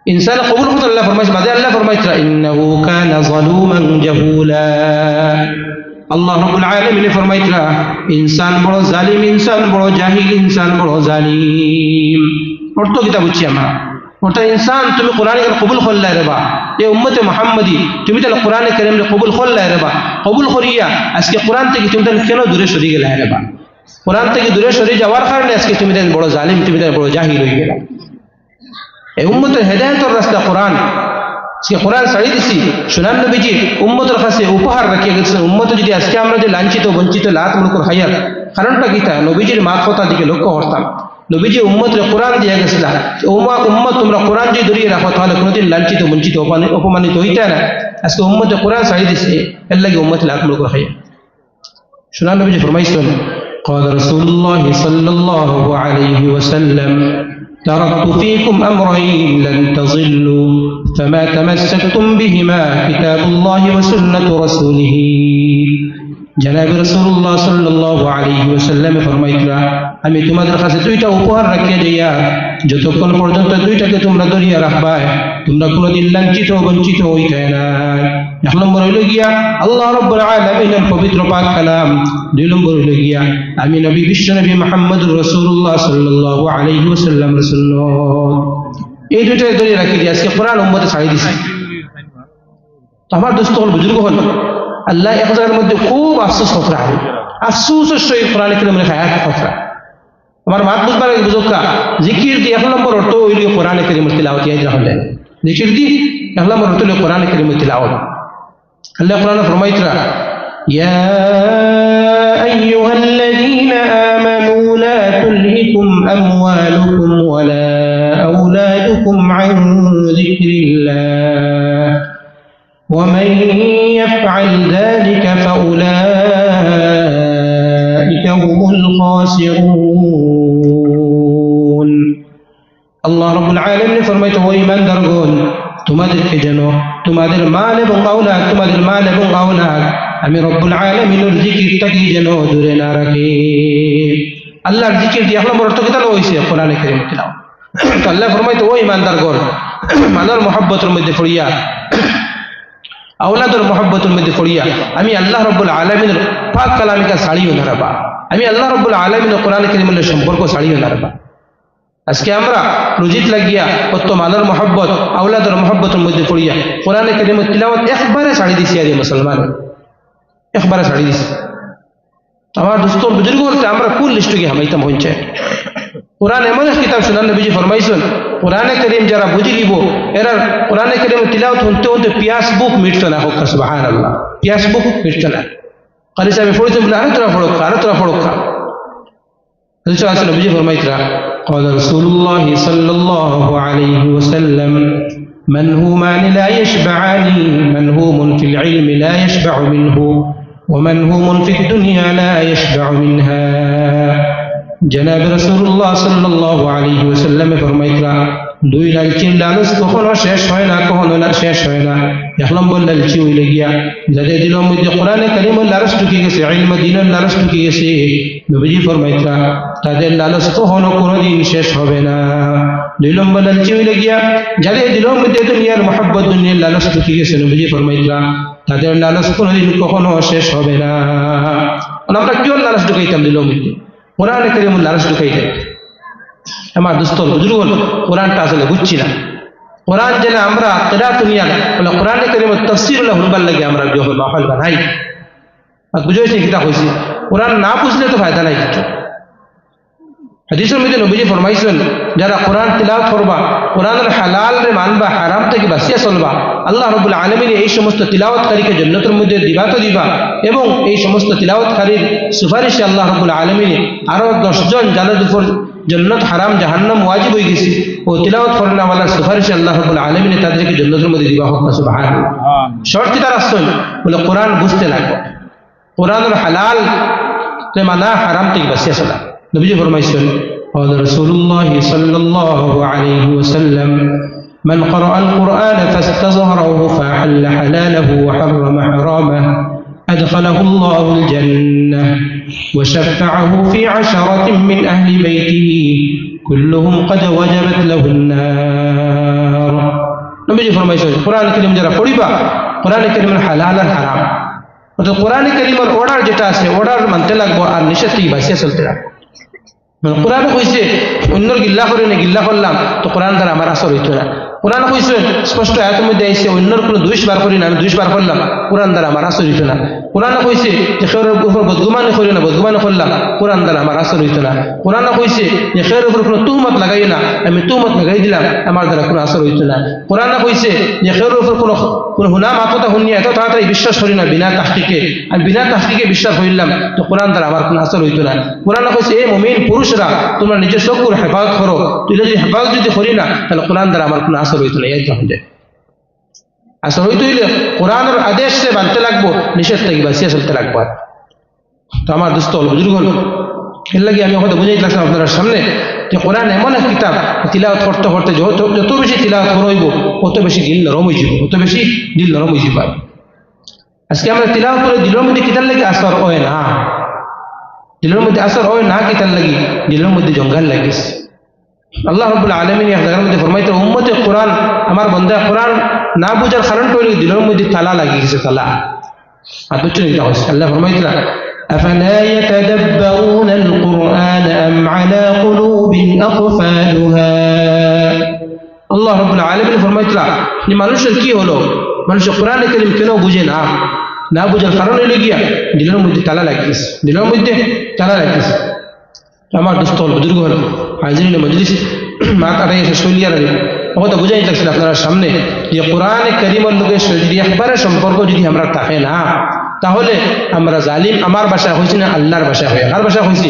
ইনসানে কবুল করতে আল্লাহ ফরমাইছে বাদে আল্লাহ ফরমাইতরা ইন্নাহু কানা যালুমান জাহুলা আল্লাহ রাব্বুল আলামিন ফরমাইতরা ইনসান বড় জালিম ইনসান বড় জাহিল ইনসান বড় জালিম অর্থ কিতা বুঝছি আমরা ওটা ইনসান তুমি কোরআন কবুল করলে রে বা এই উম্মতে মুহাম্মাদি তুমি তাহলে কোরআনে কারীম রে কবুল করলে রে বা কবুল করিয়া আজকে কোরআন থেকে তুমি তাহলে কেন দূরে সরে গেলে রে বা কোরআন থেকে দূরে সরে যাওয়ার কারণে আজকে তুমি তাহলে বড় জালিম তুমি তাহলে বড় জাহিল হয়ে গেলা এই উম্মতের হেদায়েতের রাস্তা কোরআন সে কোরআন ছাড়ি দিছি সুনান নবীজি উম্মতের কাছে উপহার রাখিয়ে গেছেন উম্মত যদি আজকে আমরা যে লাঞ্ছিত বঞ্চিত লাত মুলকুর হায়াত কারণটা কি তা নবীজির মাতকতা দিকে লক্ষ্য করতাম নবীজি উম্মতের কোরআন দিয়ে গেছিলেন উম্মত তোমরা কোরআন যদি ধরিয়ে রাখো তাহলে কোনোদিন লাঞ্ছিত বঞ্চিত অপমানিত হইতে না আজকে উম্মতে কোরআন ছাড়ি দিছে এর লাগে উম্মত লাত মুলকুর হায়াত সুনান নবীজি ফরমাইছেন قال رسول الله صلى الله عليه وسلم تركت فيكم أمرين لن تضلوا فما تمسكتم بهما كتاب الله وسنة رسوله جناب رسول الله صلى الله عليه وسلم ফরমাইতরা আমি তোমাদের কাছে দুইটা উপহার রাখিয়ে দিয়া যতক্ষণ পর্যন্ত দুইটাকে তোমরা ধরিয়া রাখবা তোমরা কোনোদিন লাঞ্ছিত বঞ্চিত হইতে না এক নম্বর হইল গিয়া আল্লাহ রাব্বুল আলামিনের পবিত্র পাক কালাম দুই নম্বর হইল গিয়া আমি নবী বিশ্ব নবী মুহাম্মদুর রাসূলুল্লাহ সাল্লাল্লাহু আলাইহি ওয়াসাল্লাম রাসূলুল্লাহ এই দুইটা ধরিয়া রাখি দিয়া আজকে কোরআন উম্মতে ছাড়ি দিছে আমার দোস্ত হল বুজুর্গ হল আল্লাহ এক জায়গার মধ্যে খুব আফসোস করা হবে আফসোসের সহিত কোরআন কারীমের হায়াত করা আমার মাত বুঝবার বুঝুকা জিকির দি এক নম্বর অর্থ হইল কোরআন কারীমের তিলাওয়াত ইয়াদ রাখলেন জিকির দি এক নম্বর অর্থ হইল কোরআন কারীমের তিলাওয়াত আল্লাহ কোরআনে ফরমাইতরা ইয়া আইয়ুহাল্লাযীনা আমানু লা তুলহিকুম আমওয়ালুকুম ওয়ালা আওলাদুকুম আন যিকরিল্লাহ ومن يفعل ذلك فأولئك هم الخاسرون الله رب العالمين فرمائت هو إيمان درغون তোমাদেরকে যেন তোমাদের মাল এবং আওলাদ তোমাদের মাল এবং আওলাদ আমি রব্বুল আলামিনের জিকিরটাকে যেন দূরে না রাখে আল্লাহর জিকির দিয়ে এক নম্বর অর্থ কি তাহলে হয়েছে কোরআনে কারীম তিলাওয়াত তো আল্লাহ ফরমাইত ও ইমানদারগণ মানর মহব্বতের মধ্যে পড়িয়া আওলাদের মহব্বতের মধ্যে পড়িয়া আমি আল্লাহ রাব্বুল আলামিনের পাক কালামকে ছাড়িও না রাবা আমি আল্লাহ রাব্বুল আলামিনের কোরআন কারীমের সম্পর্ক ছাড়িও না রাবা আজকে আমরা রুজিত লাগিয়া কত মানর মহব্বত আওলাদের মহব্বতের মধ্যে পড়িয়া কোরআন কারীমের তিলাওয়াত একবারে ছাড়ি দিছি আরে মুসলমান একবারে ছাড়ি দিছি আমার দোস্ত বুজুর্গ বলতে আমরা কোন লিস্টে গিয়ে হামাইতাম হইছে কোরআন এমন এক কিতাব সুনান নবীজি ফরমাইছেন কোরআনে কারীম যারা বুঝি লিব এরা কোরআনে কারীম তিলাওয়াত হতে হতে পিয়াস বুক মিটতো না হোক সুবহানাল্লাহ পিয়াস বুক মিটতো না কারি সাহেব পড়িতে বলে আরে তোরা পড়ো হাদিস আছে নবীজি ফরমাইতরা قال رسول الله صلى الله عليه وسلم منهومان لا يشبعان منهوم في العلم لا يشبع منه ومنهوم في الدنيا لا يشبع منها জনাব রাসূলুল্লাহ সাল্লাল্লাহু আলাইহি ওয়াসাল্লাম ফরমাইতরা দুই লালচির লালচ কখনো শেষ হয় না কখনো না শেষ হয় না এক নম্বর লালচি হইলে গিয়া যাদের দিলের মধ্যে কোরআনে কারীমের লালচ ঢুকে গেছে ইলম দ্বীনের লালচ ঢুকে গেছে নবীজি ফরমাইতরা তাদের লালচ কখনো কোনোদিন শেষ হবে না দুই নম্বর লালচি হইলে গিয়া যাদের দিলের মধ্যে দুনিয়ার মহব্বত দুনিয়ার লালচ ঢুকে গেছে নবীজি ফরমাইতরা তাদের লালচ কোনোদিন কখনো শেষ হবে না আমরা কিও লালচ ঢুকাইতাম দিলের মধ্যে কোরআনে কারীমের লালচ ঢুকাইতে আমার দোস্ত বুজুর্গ কোরআনটা আসলে বুঝছি না কোরআন যেন আমরা কিরাত নিয়া বলে কোরআনে কারীমের তাফসীর হলো হুনবার লাগে আমরা বিয়ে মাহফিল বানাই আর বুঝাইছে কিতা কইছি কোরআন না বুঝলে তো ফায়দা নাই কিছু হাদিসের মধ্যে নবীজি ফরমাইছেন যারা কোরআন তিলাওয়াত করবা কোরআনের হালাল রে মানবা হারাম থেকে বাঁচিয়ে চলবা আল্লাহ রাব্বুল আলামিন এই সমস্ত তিলাওয়াতকারীকে জান্নাতের মধ্যে দিবা এবং এই সমস্ত তিলাওয়াতকারীর সুপারিশে আল্লাহ রাব্বুল আলামিন আরো 10 জন জান্নাতের উপর জান্নাত হারাম জাহান্নাম ওয়াজিব হয়ে গেছে ও তিলাওয়াত করেন আল্লাহর সুপারিশে আল্লাহ রাব্বুল আলামিন তাদেরকে জান্নাতের মধ্যে দিবা হোক না সুবহানাল্লাহ। শর্ত কি তার আসল বলে কোরআন বুঝতে লাগবে, কোরআনের হালাল মানা হারাম থেকে বাঁচিয়ে চলা। নবীজি ফরমাইছেন قال رسول الله صلى الله عليه وسلم من قرأ القرآن فاستظهره فأحل حلاله وحرم حرامه أدخله الله الجنة وشفعه في 10 من أهل بيته كلهم قد وجبت له النار. নবীজি ফরমাইছেন কোরআন কারীম যারা পড়িবা কোরআন কারীমের হালাল আর হারাম অর্থাৎ কোরআন কারীমের অর্ডার যেটা আছে অর্ডার মানতে লাগবে আর নিষেধ থেকে বাঁচিয়ে চলতে লাগবে। কোরআন কইছে অন্যর গিল্লা করে না গিল্লা করলাম তো কোরআন দ্বারা আমার আসর হইতো না। কোরআন কইছে স্পষ্ট আয়াতের মধ্যে আইছে অন্যর কোনো দোষ বার করি না আমি দোষ বার করলাম কোরআন দ্বারা আমার আসর হইতো না। কোরআন কইছে যে খেরের উপর বদগুমানি করি না বদগুমানি করলাম কোরআন দ্বারা আমার আসর হইতো না। কোরআন কইছে যে খেরের উপর কোনো তুহমত লাগাই না আমি তুহমত লাগাই দিলাম আমার দ্বারা কোনো আসর হইতো না। কোরআন কইছে যে খেরের উপর কোনো হুনা মাততা হুনিয়া এত তাড়াতাড়ি বিশ্বাস করি না বিনা তাহকিকে আর বিনা তাহকিকে বিশ্বাস হইলাম তো কোরআন দ্বারা আমার কোনো আসর হইতো না। কোরআন কইছে এ মুমিন পুরুষরা তোমরা নিজের চক্ষুর হেফাজত করো, তুই যদি হেফাজত যদি করি না তাহলে কোরআন দ্বারা আমার কোনো আসর হইতো না। এই তাহলে আসর হইতে হইলে কোরআনের আদেশ সে মানতে লাগবো নিষেধ থেকে বাঁচিয়ে চলতে লাগবো। তো আমার দোস্ত হল বুজুর্গ হল এর লাগে আমি হয়তো বুঝাই লাগলাম আপনার সামনে যে কোরআন এমন এক কিতাব তিলাওয়াত করতে করতে যত বেশি তিলাওয়াত করইব তত বেশি দিল নরম হয়ে যাব, তত বেশি দিল নরম হয়ে যাব। আজকে আমরা তিলাওয়াত করে দিলের মধ্যে কিতার লাগে আসর হয় না, দিলের মধ্যে আসর হয় না কিতার লাগি দিলের মধ্যে জঙ্গাল লাগিস। আল্লাহ রাব্বুল আলামিন এক জায়গার মধ্যে ফরমাইতে উম্মতে কোরআন আমার বান্দা কোরআন না বুঝার কারণ হইল দিলের মধ্যে তালা লাগি গেছে তালা। আর বুঝছেন এটা হচ্ছে আল্লাহ ফরমাইতে أفلا يتدبرون القرآن أم على قلوب أقفالها. আল্লাহ রাব্বুল আলামিন ফরমাইতে যে মানুষের কি হলো মানুষ কোরআন কারীম কেন বুঝে না, না বুঝার কারণ হইল গিয়া দিলের মধ্যে তালা লাগিয়েছে, দিলের মধ্যে তালা লাগিয়েছে। আমার দোস্ত হল বুজুর্গ হল হাজিরিন মজলিস মা কাটাই এসে শৈলিয়ার কথা বুঝাই লাগছিল আপনারা সামনে যে কোরআন কারীমের লোকের যদি একবারে সম্পর্ক যদি আমরা থাকে না তাহলে আমরা জালিম আমার ভাষায় হয়েছি না আল্লাহর ভাষায় হয়ে কার ভাষা হয়েছি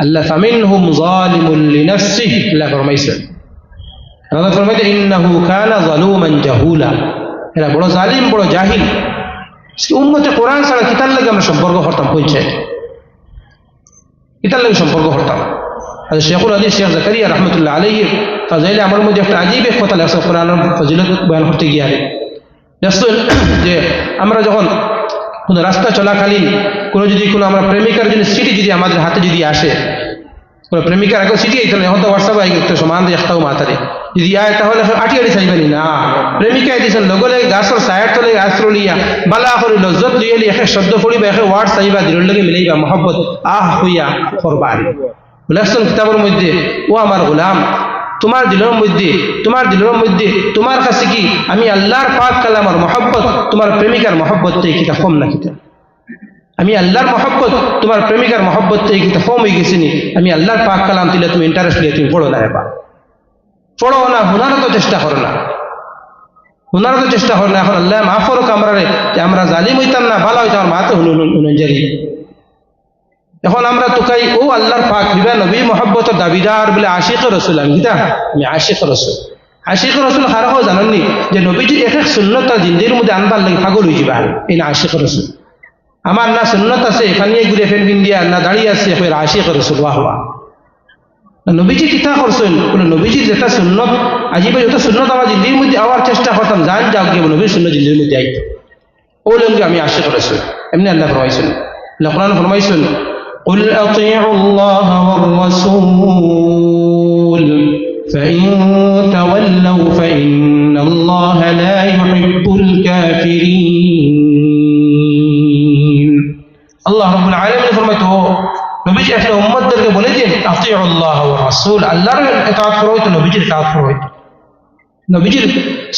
আল্লাহ ফামিনহুম যালিমুন লিনাফসিহি আল্লাহ ফরমাইছেন আল্লাহ ফরমাইতে ইন্নাহু কানা যালুমান জাহুলা এরা বড় জালিম বড় জাহিল। উম্মতে কোরআন ছাড়া কিতার লাগে আমরা সম্পর্ক করতাম হয়েছে কিতার লাগে সম্পর্ক করতাম। শেখুল হাদিস শেখ জাকারিয়া রহমতুল্লাহ আলাইহি ফাজাইলে আমার মধ্যে একটা আজীব এক কথা লেখছে কোরআনের ফজিলত বয়ান করতে গিয়ে দেখছেন যে আমরা যখন কোনো রাস্তা চলাকালীন কোনো যদি কোনো আমরা প্রেমিকার জন্য সিটি যদি আমাদের হাতে যদি আসে কোনো প্রেমিকার এখন সিটি আইতে এখন তো হোয়াটসঅ্যাপ আই গেছে সমান একটাও মাথারে যদি আয় তাহলে আটি আটি চাইবেনি না প্রেমিকা দিয়েছেন লগলে গাছর সায়ার তলে গাছ লিয়া বালা করে লজ্জত লিয়ে একে শব্দ পড়িবা একে ওয়ার্ড চাইবা দিলের লগে মিলাইবা মহব্বত হইয়া করবা বলেছেন কিতাবের মধ্যে ও আমার গোলাম তোমার দিলের মধ্যে তোমার কাছে কি আমি আল্লাহর পাক কালামের মহব্বত তোমার প্রেমিকার মহব্বত থেকে কিতা কম না কিতা আমি আল্লাহর মহব্বত তোমার প্রেমিকার মহব্বত থেকে কিতা কম হয়ে গেছি নি আমি আল্লাহর পাক কালাম দিলে তুমি ইন্টারেস্ট নিয়ে তুমি পড়ো না এবার পড়ো না হুনারও তো চেষ্টা করো না এখন আল্লাহ মাফ করো কামরারে যে আমরা জালিম হইতাম না ভালো হইতাম আমার মাতে হুনুজারি এখন আমরা তোকাই ও আল্লাহর পাক বিবা নবী মহব্বতের দাবিদার বলে আশিক রসুল আমি কিতা আমি আশিক রসুল হারা হয় জানাননি যে নবীজির এক এক সুন্নত তার জিন্দির মধ্যে আনবার লাগে পাগল হয়ে যাবে এই না আশিক রসুল আমার না সুন্নত আছে এখানে ঘুরে ফেন বিন্দিয়া না দাঁড়িয়ে আছে আশিক রসুল ওয়াহ নবীজি কিতা করছেন বলে নবীজির যেটা সুন্নত আজিবে যত সুন্নত আমার জিন্দির মধ্যে আওয়ার চেষ্টা করতাম জান যাও গিয়ে নবীর সুন্নত জিন্দির মধ্যে আইতো ও লঙ্গে আমি আশিক রসুল এমনি আল্লাহ ফরমাইছেন কোরআন ফরমাইছেন قل أطيعوا الله والرسول فإن تولوا فإن الله لا يحب الكافرين. الله رب العالمين فرمته নবীজি একটা উম্মতদেরকে বলে দিন আতিউ আল্লাহ ওয়া রাসূল আল্লাহর ইতাআত করো তো নবীজির ইতাআত করো নবীজির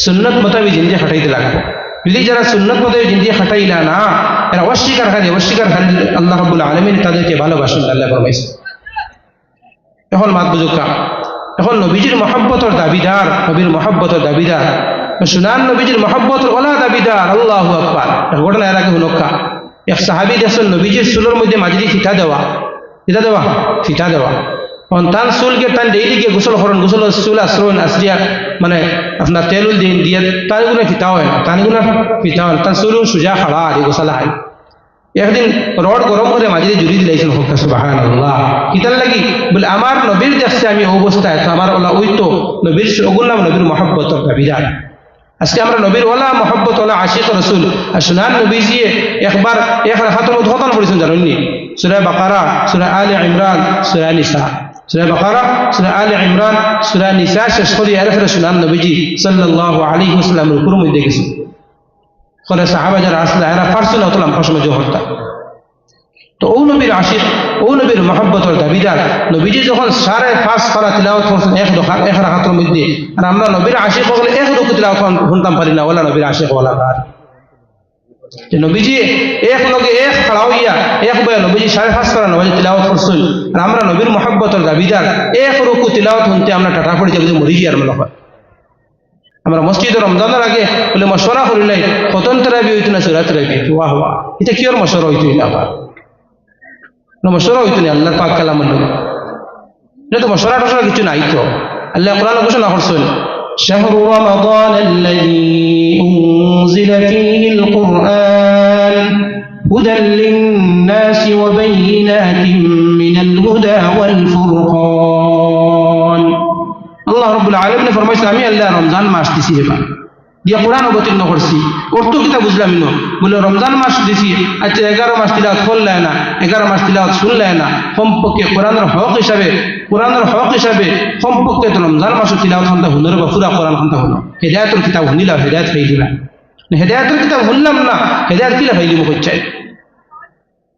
সুন্নাত মোতাবেক জিন্দেগি খাটাইতে লাগবে। যদি যারা সুন্নাত মোতাবেক জিন্দেগি খাটাইলা না এরা অস্বীকার আল্লাহ রাব্বুল আলামিন তাদেরকে ভালোবাসেন আল্লাহ ফরমাইছে। এখন মাত বুঝুকা এখন নবীজির মহব্বতের দাবিদার শুনান নবীজির মহব্বতের ওলা দাবিদার আল্লাহু আকবার। ঘটনা এর আগে হুনকা এক সাহাবী দেখছেন নবীজির চুলের মধ্যে মাজরি ফিটা দেওয়া তান চুলকে তান ডেইলিকে গোসল করেন, গোসল চুল আশ্রয়ন আশ্রিয়া মানে আপনার তেল দিন দিয়ে তার গুলো ফিতা হয় না, তান গুলো ফিতা হয় তার চুল সুজা খাড়া আর গোসলা হয়। একদিন রড গরম করে মাঝে জুড়ি দিলাইছেন হোক সুবহানাল্লাহ। কিতার লাগি বলে আমার নবীর দেখছে আমি অবস্থায়, তো আমার ওলা ওই তো নবীর ওগুলো নাম নবীর মহব্বত দাবিদার। আজকে আমরা নবীর ওলা মহব্বত ওলা আশিক রসুল আর সুনান নবীজি একবার এক রাখাতের মধ্যে খতম করেছেন জানেননি? সূরা বাকারা, সূরা আলে ইমরান, সূরা নিসা, সূরা বাকারা, সূরা আলে ইমরান, সূরা নিসা শেষ করে এরপরে সুনান নবীজি সাল্লাল্লাহু আলাইহি ওয়াসাল্লামের উপর মধ্যে গেছে। করে সাহাবা যারা আসলে এরা পারছে না অতলাম পাশে জোহরটা। তো ও নবীর আশিক, ও নবীর মহব্বতের দাবিদার। নবীজি যখন 5.5 পারা তিলাওয়াত করছেন এক রাকাতের মধ্যে, আর আমরা নবীর আশিক হলে এক রুকু তিলাওয়াত শুনতাম পারি না, ওলা নবীর আশিক ওলা কার যে নবীজি এক লগে এক খাড়া হইয়া এক বয়া নবীজি 5.5 পারা নবীজি তিলাওয়াত করছেন, আর আমরা নবীর মহব্বতের দাবিদার এক রুকু তিলাওয়াত শুনতে আমরা টাটা পড়ে যাবো মরি গিয়ে আর মনে হয়। আমরা মসজিদে রমজানের আগে বলে মশওয়ারা করিলাই কতন তারাবি হইতো না সূরা তারাবি, ওয়াহ ওয়াহ, এটা কি আর মশওয়ারা হইতো না? আবার মশওয়ারা হইতো না আল্লাহর পাক কালামের লগে, এটা তো মশওয়ারা টশওয়ারা কিছু নাই। তো আল্লাহ কোরআন ঘোষণা করছেন শাহরু রমাদান আল্লাযী উনজিলা ফীহিল কুরআন হুদাল লিন-নাসি ওয়া বাইয়িনাতিন মিনাল হুদা ওয়াল ফুরকান। আল্লাহ রাব্বুল আলামিন ফরমাইছেন আমি আল্লাহ রমজান মাস দিছি এবার দিয়া কোরআন অবতীর্ণ করছি। অর্থ কিতা বুঝলাম না, বলে রমজান মাস দিছি, আচ্ছা 11 মাস তিলাওয়াত করলে না, 11 মাস তিলাওয়াত শুনলে না, কমপক্ষে কোরআনের হক হিসাবে কমপক্ষে তো রমজান মাসের তিলাওয়াত খান্তা হুনর বা পুরা কোরআন খান্তা হলো। হেদায়াতের কিতাব শুনিলাম, হেদায়াত হয়ে দিলাম, হেদায়াতের কিতাব শুনলাম না, হেদায়াত কিলা হইলি মুখ চাই।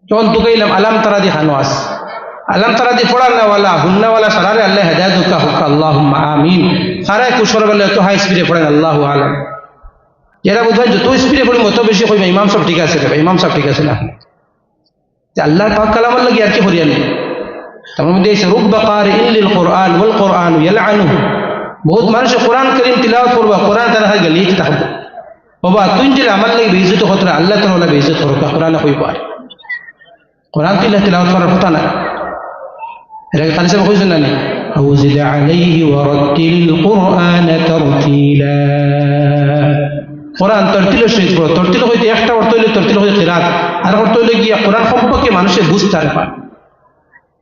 তখন তো কইলাম আলাম তারা দি খানোয়াস, আলাম তারা দি পড়ানোওয়ালা হুন্নাওয়ালা সারারে আল্লাহ হেদায়াত হুকা হুক আল্লাহুম্মা আমিন। সারায় কুশর বেলা তো হাই স্পিডে পড়েন আল্লাহু আলাম। এরা বোধহয় যত স্পিডে পড়ি মতো বেশি কইবা ইমাম সাহেব ঠিক আছে রে, ইমাম সাহেব ঠিক আছে না, আল্লাহর পাক কালামের লাগি আর কি করিয়া নেই। তার মধ্যে এসে রুব্বা কারিইন লিল কুরআন ওয়াল কুরআন ইয়ালআনুহু, বহুত মানুষ কোরআন কারীম তিলাওয়াত করবা, কোরআন তারা হাই গলি থাকবে বাবা তুই যে আমার লাগি বেইজ্জত হতরা আল্লাহ তাআলা বেইজ্জত করবা, কোরআনে কইবা কোরআন তিলাওয়াত করার কথা না। এটা খালি সাহেব কইছেন না আউজিদ আলাইহি ওয়া রাত্তিলিল কুরআন তারতিলা। কোরআন তরতিলের সহিত পড়ো, তরতিল হইতে একটা অর্থ হইলে তরতিল হইতে কিরাত, আর অর্থ হইলে গিয়া কোরআন সম্পর্কে মানুষে বুঝতে পারে,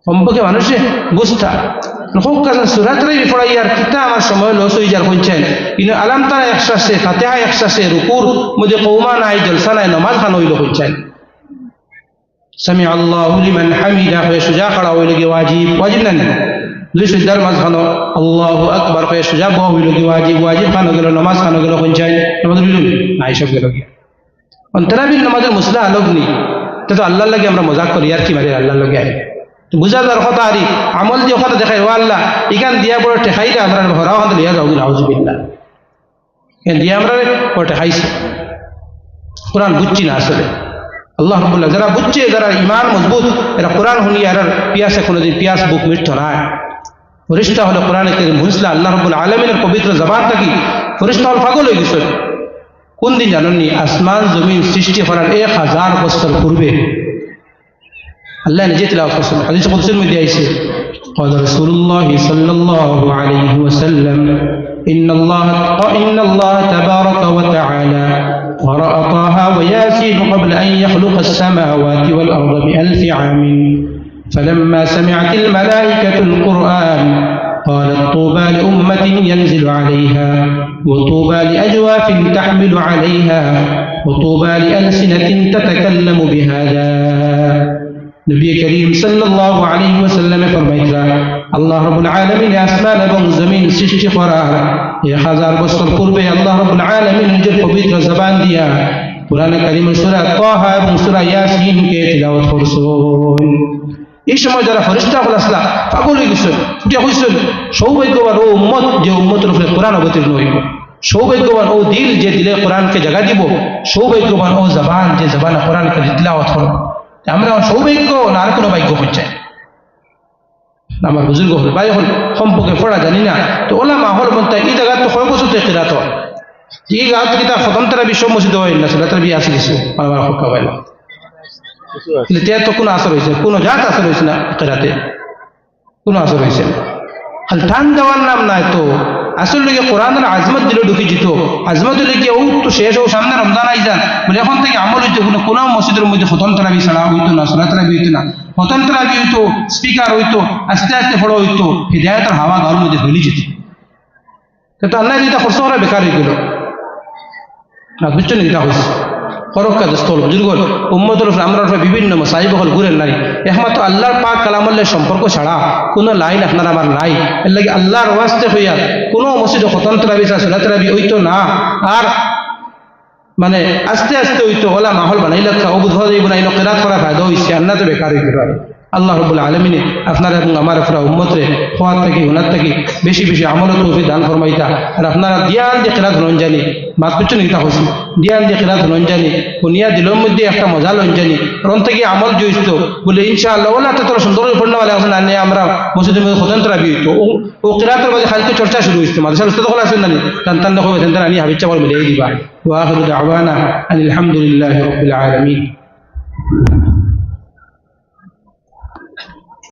সম্পর্কে মানুষে বুঝতে হোক কারণ সূরা তারাবি পড়াই আর কিতা আমার সময় লস হয়ে যার কইছেন। কিন্তু আলাম তারা একসাথে ফাতিহা একসাথে রুকুর মধ্যে কওমা নাই জলসা নাই নামাজ খান হইল কইছেন। সামি আল্লাহু লিমান হামিদা হয়ে সুজা খাড়া হইল কি ওয়াজিব না, দুই সুজদার মাঝ খানো আল্লাহু আকবার হয়ে সুজা বহ হইল কি ওয়াজিব খানো গেল, নামাজ খানো গেল কইছেন, নামাজ হইল নাই সব গেল গিয়া তারাবির নামাজের মুসলা আলোক নি। তো আল্লাহর লাগে আমরা মজাক করি আর কি মারি আল্লাহর লগে আই বুঝা যার কথা আরি আমল দিয়ে কথা দেখাই ও আল্লাহ ইখান দিয়া বড় টেকাইলে আমরা ভরাও হাতে লিয়া যাও আউযুবিল্লাহ, এখান দিয়া আমরা বড় টেকাইছি কোরআন বুঝছি না আসলে। আল্লাহ রাব্বুল যারা বুঝছে, যারা ইমান মজবুত, এরা কোরআন শুনিয়ে আর পিয়াসে কোনোদিন পিয়াস বুক মিটত না। ফরিস্তা হলো কোরআনে কারীম বুঝলা আল্লাহ রাব্বুল আলামিনের পবিত্র জবান থাকি ফরিস্তা হল পাগল হয়ে গেছে। কোন দিন জানেননি? আসমান জমিন সৃষ্টি করার 1000 বছর পূর্বে আল্লাহ নিজে তিলাওয়াত করছেন। হাদিস কুদসির মধ্যে আইছে قال رسول الله صلى الله عليه وسلم إن الله تبارك وتعالى قرأ طه وياسين قبل أن يخلق السماوات والأرض ب1000 عام فلما سمعت الملائكة القرآن قالت طوبى لأمة ينزل عليها وطوبى لأجواف تحمل عليها وطوبى لألسنة تتكلم بهذا। নবী করিম সাল্লাল্লাহু আলাইহি ওয়াসাল্লামে ফরমাইলেন আল্লাহ রাব্বুল আলামিন আসমান এবং জমিন সৃষ্টি করার 1000 বছর পূর্বে আল্লাহ রাব্বুল আলামিন নিজের পবিত্র জবান দিয়া কোরআনে কারীমের সূরা তাহা এবং সূরা ইয়াসিন কে তিলাওয়াত করছেন। এই সময় যারা ফেরেশতা হল আসলা পাগল হয়ে গেছে, এটা হইছেন সৌভাগ্যবান ও উম্মত যে উম্মতের উপরে কোরআন অবতীর্ণ হইব, সৌভাগ্যবান ও দিল যে দিলে কোরআনকে জায়গা দিব, সৌভাগ্যবান ও জবান যে জবানে কোরআনকে তিলাওয়াত করবে। আমরা সৌভাগ্য না আর কোনো ভাগ্য হচ্ছে আমার বুজুর্গ হল ভাই হল সম্পর্কে পড়া জানি না। তো ওলামা হল বলতে এই জায়গা তো কয় বছর থেকে কিরাত এই গাছ কিতা খতম তারা বিশ্ব মসজিদ হয় না সেটা তারা বিয়ে আসে গেছে আমার হকা পাইলাম তো কোনো আসর হয়েছে, কোনো জাত আসর হয়েছে না কেরাতে। কোনো আসর হয়েছে না। খালি টান দেওয়ার নাম নাই তো আসলে কোরআনের আজমত দিলে ঢুকি যেত, আজমত দিলে কি ও তো শেষ ও সামনে রমজান আই যান বলে এখন থেকে আমল হইতো কোনো মসজিদের মধ্যে খতম তারাবি ছাড়া হইতো না, সলাত তারাবি হইতো না, খতম তারাবি হইতো, স্পিকার হইতো, আস্তে আস্তে পড়া হইতো, হিদায়াতের হাওয়া ঘরের মধ্যে ফেলে যেত। কিন্তু আল্লাহ যেটা খরচ করা বেকার হয়ে গেল না, বুঝছো না? এটা হয়েছে ফরক্কা দস্তল বুজুর্গ উম্মতের উপরে আমরা বিভিন্ন মসাইব হল ঘুরেন নাই, একমাত্র আল্লাহর পাক কালামুল্লাহ সম্পর্ক ছাড়া কোনো লাইন আপনার আমার নাই। এর লাগে আল্লাহর ওয়াস্তে হইয়া কোনো মসজিদে খতম তারাবি সলাত তারাবি হইতো না, আর মানে আস্তে আস্তে হইতো ওলা মাহল বানাই লেখা ও বুধ বানাইল কেরাত করা ফায়দা হয়েছে, আন্না তো বেকার হইতে পারে। আল্লাহ রব্বুল আলমিনে আপনারা এবং আমার আপনারা উম্মতরে খোয়ার থেকে হুনার থেকে বেশি বেশি আমলত তৌফিক দান ফরমাইতা। আর আপনারা দিয়ান দিয়ে কেরাত লন জানি মাত পিছু নিতা হয়েছি, দিয়ান দিয়ে কেরাত লন জানি শুনিয়া দিলের মধ্যে একটা মজা লন জানি রন থেকে আমল জুইত বলে ইনশাআল্লাহ ওলা তো তোরা সুন্দর পড়না বলে আসলে আনে আমরা মসজিদের মধ্যে খতম তারাবি হইতো ও কেরাতের মধ্যে খালিতে চর্চা শুরু হয়েছে, মাদ্রাসার উস্তাদ হল আসেন নানি টান টান দেখো তেন আনি হাবিচ্ছা বল মিলিয়ে দিবা। ওয়া আখিরু দাওয়ানা আনিল হামদুলিল্লাহি রাব্বিল আলামিন।